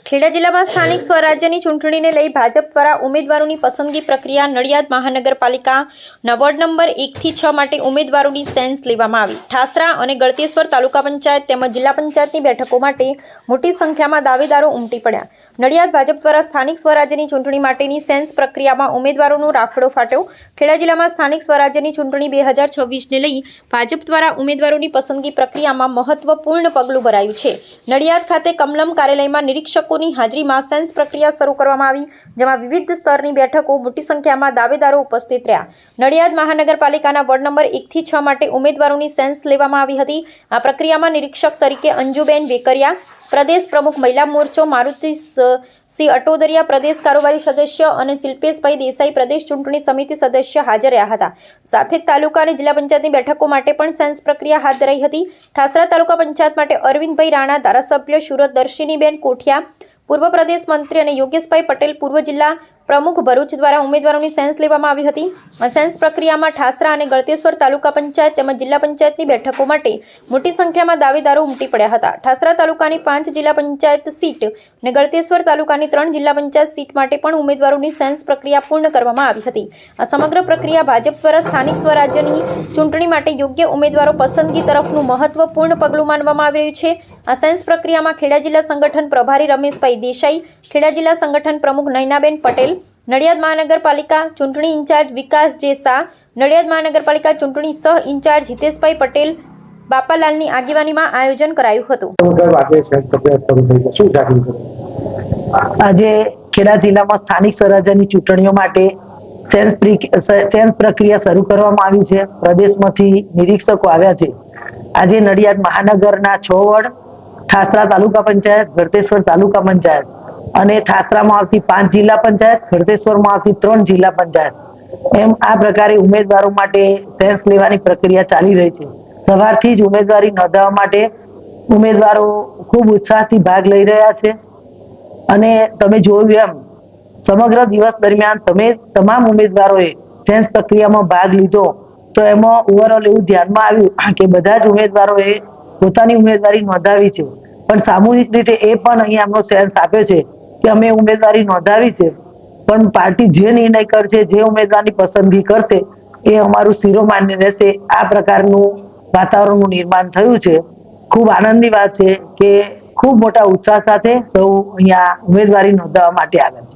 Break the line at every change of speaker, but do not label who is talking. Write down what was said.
ખેડા જિલ્લામાં સ્થાનિક સ્વરાજ્યની ચૂંટણીને લઈ ભાજપ દ્વારા ઉમેદવારોની પસંદગી પ્રક્રિયા નડિયાદ મહાનગરપાલિકાના વોર્ડ નંબર 1 થી 6 માટે ઉમેદવારોની સેન્સ લેવામાં આવી। ઠાસરા અને ગળતેશ્વર તાલુકા પંચાયત તેમજ જિલ્લા પંચાયતની બેઠકો માટે મોટી સંખ્યામાં દાવેદારો ઉમટી પડ્યા। નડિયાદ ભાજપ દ્વારા સ્થાનિક સ્વરાજ્યની ચૂંટણી માટેની સેન્સ પ્રક્રિયામાં ઉમેદવારોનો રાફડો ફાટ્યો। ખેડા જિલ્લામાં સ્થાનિક સ્વરાજ્યની ચૂંટણી 2026ને લઈ ભાજપ દ્વારા ઉમેદવારોની પસંદગી પ્રક્રિયામાં મહત્વપૂર્ણ પગલું ભરાયું છે। નડિયાદ ખાતે કમલમ કાર્યાલયમાં નિરીક્ષકોની હાજરીમાં સેન્સ પ્રક્રિયા શરૂ કરવામાં આવી, જેમાં વિવિધ સ્તરની બેઠકો મોટી સંખ્યામાં દાવેદારો ઉપસ્થિત રહ્યા। નડિયાદ મહાનગરપાલિકાના વોર્ડ નંબર 1 થી 6 માટે ઉમેદવારોની સેન્સ લેવામાં આવી હતી। આ પ્રક્રિયામાં નિરીક્ષક તરીકે અંજુબેન વેકરિયા, પ્રદેશ પ્રમુખ મહિલા મોરચો મારુતિ સિંહ અટોદરિયા, પ્રદેશ કારોબારી સદસ્ય અને શિલ્પેશભાઈ દેસાઈ, પ્રદેશ ચૂંટણી સમિતિ સદસ્ય હાજર રહ્યા હતા। સાથે જ તાલુકા અને જિલ્લા પંચાયતની બેઠકો માટે પણ સેન્સ પ્રક્રિયા હાથ ધરાઈ હતી। ઠાસરા તાલુકા પંચાયત માટે અરવિંદભાઈ રાણા, ધારાસભ્ય સુરત દર્શિનીબેન કોઠિયા, પૂર્વ પ્રદેશ મંત્રી અને યોગેશભાઈ પટેલ, પૂર્વ જિલ્લા પ્રમુખ ભરૂચ દ્વારા ઉમેદવારોની સેન્સ લેવામાં આવી હતી। આ સેન્સ પ્રક્રિયામાં ઠાસરા અને ગળતેશ્વર તાલુકા પંચાયત તેમજ જિલ્લા પંચાયતની બેઠકો માટે મોટી સંખ્યામાં દાવેદારો ઉમટી પડ્યા હતા। ઠાસરા તાલુકાની 5 જિલ્લા પંચાયત સીટ અને ગળતેશ્વર તાલુકાની 3 જિલ્લા પંચાયત સીટ માટે પણ ઉમેદવારોની સેન્સ પ્રક્રિયા પૂર્ણ કરવામાં આવી હતી। આ સમગ્ર પ્રક્રિયા ભાજપ દ્વારા સ્થાનિક સ્વરાજ્યની ચૂંટણી માટે યોગ્ય ઉમેદવારો પસંદગી તરફનું મહત્વપૂર્ણ પગલું માનવામાં આવી રહ્યું છે। આ સેન્સ પ્રક્રિયામાં ખેડા જિલ્લા સંગઠન પ્રભારી રમેશભાઈ દેસાઈ, ખેડા જિલ્લા સંગઠન પ્રમુખ નયનાબેન પટેલ, નડિયાદ મહાનગરપાલિકા ચૂંટણી ઇન્ચાર્જ વિકાસ જે શાહ, નડિયાદ મહાનગરપાલિકા ચૂંટણી સહ ઇન્ચાર્જ હિતેશભાઈ પટેલ, બાપાલાલની આગેવાનીમાં આયોજન કરાયું હતું।
આજે ખેડા જિલ્લામાં સ્થાનિક સ્વરાજ્યની ચૂંટણીઓ માટે સેન્સ પ્રક્રિયા શરૂ કરવામાં આવી છે। પ્રદેશમાંથી નિરીક્ષકો આવ્યા છે। આજે નડિયાદ મહાનગરના 6 વોર્ડ, ઠાસરા તાલુકા પંચાયત, ગળતેશ્વર તાલુકા પંચાયત અને ઠાસરામાં આવતી 5 જિલ્લા પંચાયત, ગળતેશ્વરમાં આવતી 3 જિલ્લા પંચાયત, એમ આ પ્રકારે ઉમેદવારો માટે સેન્સ લેવાની પ્રક્રિયા ચાલી રહી છે। સવારથી જ ઉમેદવારી નોંધાવવા માટે ઉમેદવારો ખૂબ ઉત્સાહથી ભાગ લઈ રહ્યા છે અને તમે જોયું એમ સમગ્ર દિવસ દરમિયાન તમામ ઉમેદવારોએ સેન્સ પ્રક્રિયામાં ભાગ લીધો, તો એમાં ઓવરઓલ એવું ધ્યાનમાં આવ્યું કે બધા જ ઉમેદવારોએ પોતાની ઉમેદવારી નોંધાવી છે, પણ સામૂહિક રીતે એ પણ અહીંયા એમનો સેન્સ આપ્યો છે કે અમે ઉમેદવારી નોંધાવી છે, પણ પાર્ટી જે નિર્ણય કરશે, જે ઉમેદવારની પસંદગી કરશે એ અમારું શિરોમાન્ય રહેશે। આ પ્રકારનું વાતાવરણનું નિર્માણ થયું છે। ખૂબ આનંદની વાત છે કે ખૂબ મોટા ઉત્સાહ સાથે સૌ અહીંયા ઉમેદવારી નોંધાવવા માટે આવ્યા છે।